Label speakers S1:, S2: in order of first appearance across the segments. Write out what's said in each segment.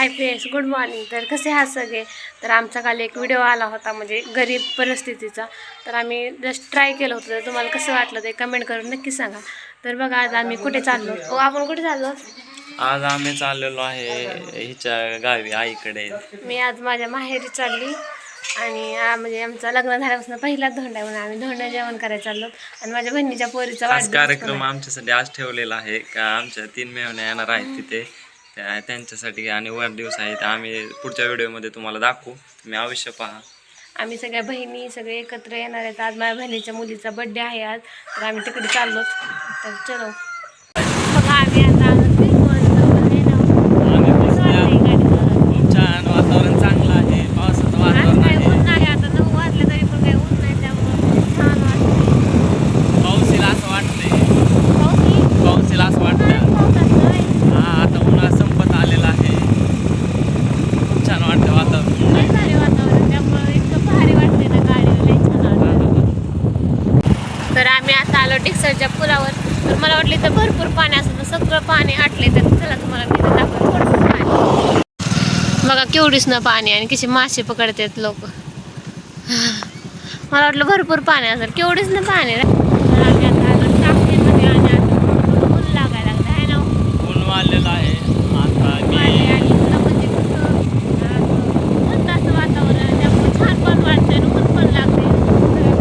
S1: Hi friends, good morning. तर कसे आहात सगळे? तर आमचा काल एक व्हिडिओ आला होता म्हणजे गरीब परिस्थितीचा. तर आम्ही जस्ट ट्राय केलं होतं. तर तुम्हाला कसं वाटलं ते कमेंट करून नक्की सांगा. तर बघा आज आम्ही कुठे चाललो. आपण कुठे चाललो?
S2: आज आम्ही चाललेलो आहे हिच्या गावी आईकडे.
S1: मी आज माझ्या माहेरी चालली आणि म्हणजे आमचं लग्न झाल्यापासून पहिलाच धोंडा आहे म्हणून आम्ही धोंडा जेवण करायला चाललो. आणि माझ्या बहिणीच्या पोरीचा
S2: खास
S1: वाढदिवस
S2: कार्यक्रम आमच्यासाठी आज ठेवलेला आहे का आमच्या 3 मेहणे येणार आहेत तिथे त्यांच्यासाठी आणि वाढदिवस आहे. आम्ही पुढच्या व्हिडिओमध्ये तुम्हाला दाखवू, तुम्ही अवश्य पहा.
S1: आम्ही सगळ्या बहिणी सगळे एकत्र येणार आहेत. आज माझ्या बहिणीच्या मुलीचा बड्डे आहे आज. तर आम्ही तिकडे चाललो. तर चलो बघा आम्ही आता
S2: खूप छान वातावरण चांगलं आहे, पावसाचं वातावरण आहे.
S1: ऊन नाही, आता 9 वाजले तरी पण काही ऊन नाही, त्यामुळे छान वाटते.
S2: पाऊस येईल असं वाटतंय, पाऊस येईल असं वाटतंय. हा, आता उन्हाळा संपत आलेला आहे. खूप छान वाटतं वातावरण,
S1: लय भारी वातावरण, त्यामुळे इतकं भारी वाटते ना, गाडीला लय छान वाटतं. तर आम्ही आता आलो डिक्सरच्या पुलावर. तर मला वाटलं इथं भरपूर पाणी असतं, तर सगळं पाणी आटले. तर चला तुम्हाला मी इथं दाखवतो थोडंसं पाणी. बघा केवढीच ना पाणी आणि कसे मासे पकडतात लोक. मला वाटलं भरपूर पाणी असेल, केवढीच ना पाणी. तर आम्ही आता आलो टाकीमध्ये आणि आता ऊन लागायला लागलं आहे ना.
S2: ऊन वाढलेलं आहे आता.
S1: आणि इकडं म्हणजे कसं ऊन वातावरण, त्यामुळे छान पण वाटतंय आणि ऊन पण लागते.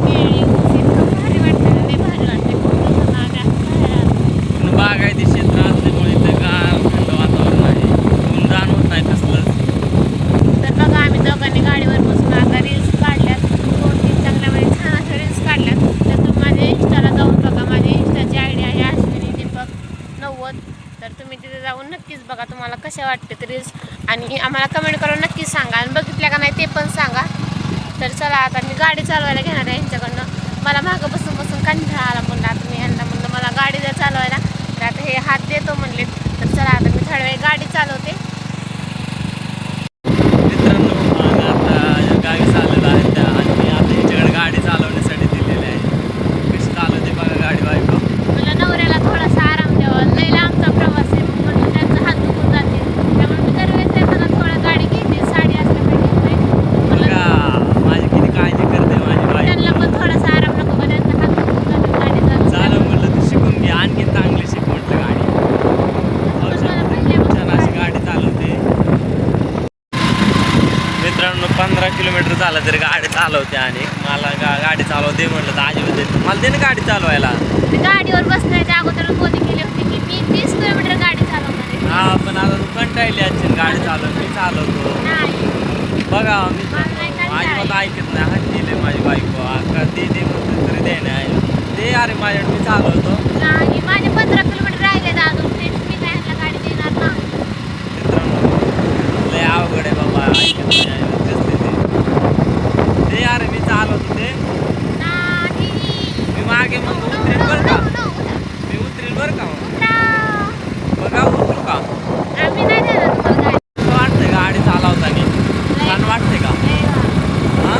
S1: केळी ऊस इतकं भारी वाटतं ना, लय भारी वाटते. खूप दिवसांना आम्ही असं बाहेर आलो.
S2: बागायती क्षेत्र असल्यामुळे इथं गार थंड वातावरण आहे, ऊन जाणवत नाही कसलंच.
S1: तर बघा आम्ही दोघांनी गाडीवर बसून आता रील्स काढल्यात. 2-3 चांगल्यामध्ये छान अशा रील्स काढल्यात. तर तुम्ही माझ्या इंस्टाला जाऊन बघा. माझी इंस्टाची आयडी आहे अश्विनी दीपक 90. तर तुम्ही तिथे जाऊन नक्कीच बघा तुम्हाला कशा वाटते ते रील्स. आणि आम्हाला कमेंट करून नक्कीच सांगा, आणि बघितल्या का नाही ते पण सांगा. तर चला आता मी गाडी चालवायला घेणार आहे यांच्याकडनं. मला मागं बसून बसून कंटाळा आला म्हणलं. आता मी यांना म्हणलं मला गाडी द्या चालवायला. तर आता हे हात देतो म्हणले. तर चला आता मी थोड्या वेळ गाडी चालवते.
S2: मित्रांनो, आम्ही आता गावी चाललेलो आहे त्या, आणि मी आता हिच्याकडे गाडी चालवण्यासाठी दिलेली आहे. कशी चालवते बघा गाडी बायको.
S1: मला नवऱ्याला थोडासा आराम द्यावा, लय लांबचा प्रवास आहे. मग म्हणून त्यांचा हात दुखून जाते. त्यामुळे मी दरवेळेस येताना थोडं गाडी घेते, साडी असल्यामुळे घेते.
S2: बघा माझी किती काळजी करते माझी बायको.
S1: त्यांना पण थोडासा आराम नको का, त्यांचा हात दुखून जाते गाडी चालवताना.
S2: चालव म्हटलं तू शिकून घे, आणखी चांगली शिक म्हटलं गाडी. छान अशी गाडी चालवते. मित्रांनो 15 किलोमीटर झालं तरी गाडी चालवते. आणि मला गाडी चालवते म्हटलं तर आजी होते मला दे ना गाडी चालवायला.
S1: मी गाडीवर बसण्याच्या अगोदर मोदी केली होती की मी 30 किलोमीटर गाडी चालवणार आहे.
S2: हा, पण आता तू कंटाळली आजी गाडी चालव, मी चालवतो.
S1: नाही,
S2: बघा मी
S1: मला नाही
S2: माझी
S1: कंटाळा
S2: मला ऐकत नाही, हात दिले माझी बायको. का दे दे म्हणतो तरी दे नाही ते. अरे माझ्याकडे मी चालवतो.
S1: नाही, माझे 15 किलोमीटर राहिले अजून. मी काय ह्यांना गाडी देणार ना.
S2: मित्रांनो लय अवघड आहे बाबा, ऐकत नाही ते. अरे मी चालवतो ते.
S1: नाही,
S2: मी मागे मग उतरेल बरं का, मी उतरेल बरं का. बघा उतरू का.
S1: आम्ही नाही देणार तुम्हाला गाडी.
S2: कसं वाटतंय गाडी चालवताना, छान वाटते का? हा,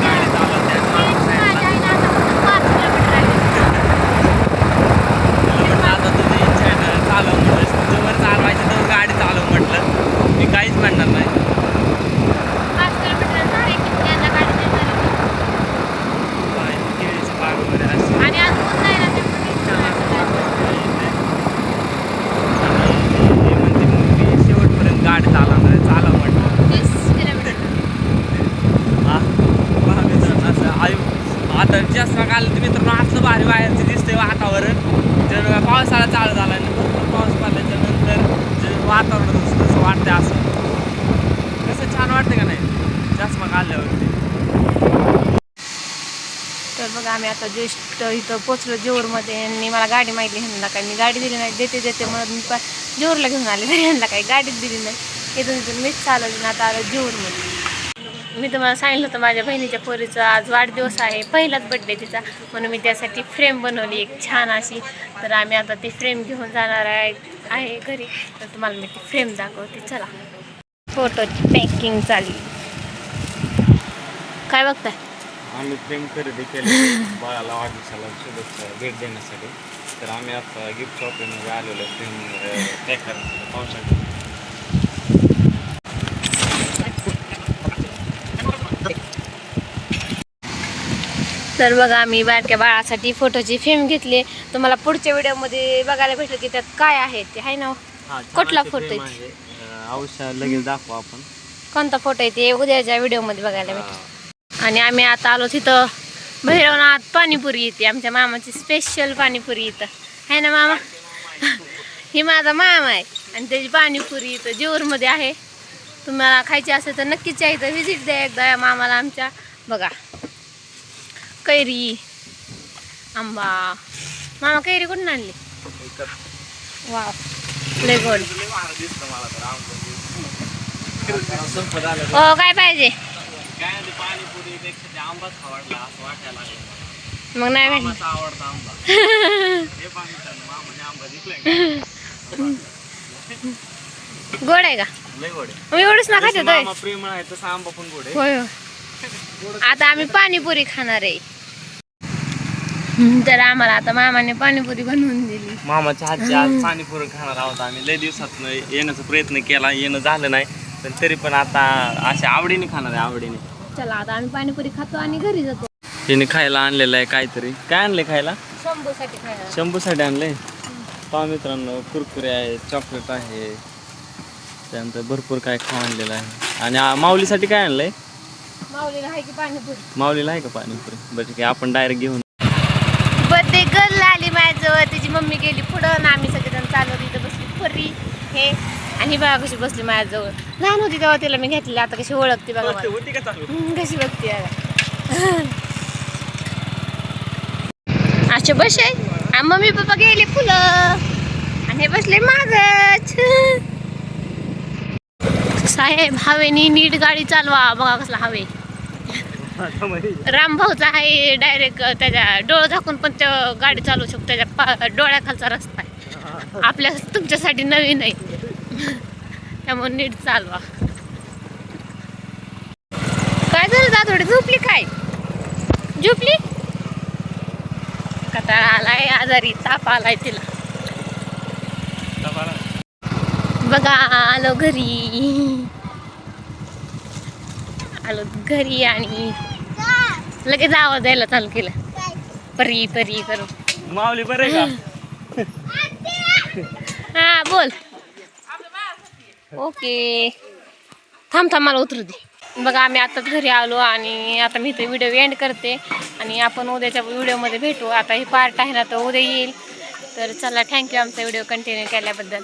S2: गाडी चालवते आता तुझी इच्छा आहे ना, चालव म्हटलं जोवर चालवायचं तर गाडी चालव म्हटलं, मी काहीच म्हणणार नाही.
S1: 5 किलोमीटर झाले की यांना गाडी देणार आहे.
S2: केळीची बाग वगैरे असते.
S1: आणि आज ऊन नाही ना, त्यामुळे
S2: हे म्हणते मी शेवटपर्यंत गाडी चालवणार, चालव म्हटलं.
S1: 30 किलोमीटर.
S2: हा पहा मित्रांनो, असं आयु आता जास्त आलं तर मित्रांनो असलं भारी बाहेरचं दिसतंय वातावरण. जर पावसाळा चालू झाला आणि भरपूर पाऊस पडल्याच्या नंतर जर वातावरण तसं वाटतं, असं कसं छान वाटतं का नाही चष्मा आल्यावरती.
S1: तर बघा आम्ही आता जस्ट इथं पोचलो जेऊरमध्ये. यांनी मला गाडी माहिती, ह्यांना काय मी गाडी दिली नाही. देते म्हणून मी जेऊरला घेऊन आले, तरी ह्यांना काही गाडीच दिली नाही. इथून मीच चालवली. आता आलं जेऊरमध्ये. मी तुम्हाला सांगितलं होतं माझ्या बहिणीच्या पोरीचा आज वाढदिवस आहे, पहिलाच बड्डे तिचा, म्हणून मी त्यासाठी फ्रेम बनवली एक छान अशी. तर आम्ही आता ती फ्रेम घेऊन जाणार आहे घरी. तर तुम्हाला मी ती फ्रेम दाखवते. चला, फोटोची पॅकिंग चालली. काय बघताय?
S2: आम्ही फ्रेम खरेदी केली बाळाला वाढदिवसाला शुभेच्छा भेट देण्यासाठी. तर आम्ही आता गिफ्ट शॉपिंगमध्ये आलेलो काय करायचं पाहू शकतो.
S1: तर बघा आम्ही बारक्या बाळासाठी फोटोची फ्रेम घेतली. तुम्हाला पुढच्या व्हिडिओमध्ये बघायला भेटलं की त्यात काय आहे ते आहे ना. कुठला फोटो आहे
S2: अवश्य लगेच दाखवू आपण.
S1: कोणता फोटो आहे ते उद्याच्या व्हिडिओमध्ये बघायला भेटेल. आणि आम्ही आता आलो तिथं भैरवनाथ पाणीपुरी येते. आमच्या मामाची स्पेशल पाणीपुरी इथं आहे ना मामा. ही माझा मामा आहे आणि त्याची पाणीपुरी इथं जेऊरमध्ये आहे. तुम्हाला खायची असेल तर नक्कीच या इथं व्हिजिट द्या एकदा या मामाला आमच्या. बघा कैरी आंबा. मामा कैरी कुठून आणली. वा लय गोड. हो काय पाहिजे मग नाही गोड आहे का. मी एवढंच ना खाते होय. आता आम्ही पाणीपुरी खाणार आहे. तर आम्हाला आता मामाने पाणीपुरी बनवून दिली.
S2: मामाच्या हातची आज पाणीपुरी खाणार आहोत आम्ही. लय दिवसात येण्याचा प्रयत्न केला, येणं झालं नाही, पण तरी पण आता अशा आवडीने खाणार आहे आवडीने.
S1: चला आता आम्ही पाणीपुरी खातो आणि घरी जातो.
S2: तिने खायला आणलेलं आहे काहीतरी. काय आणले खायला.
S1: शंभूसाठी खायला.
S2: शंभूसाठी आणले. पहा मित्रांनो कुरकुरे आहे, चॉकलेट आहे, त्यानंतर भरपूर काय खाऊ आणलेलं आहे. आणि माऊलीसाठी काय आणलंय.
S1: माऊलीला आहे की पाणीपुरी.
S2: माऊलीला आहे का पाणीपुरी. बरं ठीक आहे आपण डायरेक्ट घेऊन.
S1: बर्थडे गर्ल आली माझ्याजवळ. तिची मम्मी गेली पुढं आणि आम्ही सगळेजण चालू तिथं बसली परी हे. आणि बघा कशी बसली माझ्याजवळ. लहान होती तेव्हा तिला मी घेतली. आता कशी ओळखते बघा कशी बघते. असे बसे मम्मी पप्पा गेले फुलं आणि हे बसले मागच. साहेब हवेनी नीट गाडी चालवा. बघा कसला हवे. रामभाऊचा आहे डायरेक्ट त्याच्या डोळं झाकून पण त्या गाडी चालवू शकतो. त्याच्या डोळ्याखालचा रस्ता आहे. आपल्या तुमच्यासाठी नवीन आहे त्यामुळे नीट चालवा. काय झालं जा थोडी झोपली काय. झोपली कटाळा आलाय आजारी ताप आलाय तिला. बघा आलो घरी. आलो घरी आणि लगेच आवाज द्यायला चालू केलं. परी परी करू.
S2: माऊली बरं का.
S1: हा बोल. ओके थांब थांब मला उतरू दे. बघा आम्ही आताच घरी आलो आणि आता मी इथे व्हिडिओ एंड करते आणि आपण उद्याच्या व्हिडिओमध्ये भेटू. आता ही पार्ट आहे ना तो उद्या येईल. तर चला थँक्यू आमचा व्हिडिओ कंटिन्यू केल्याबद्दल.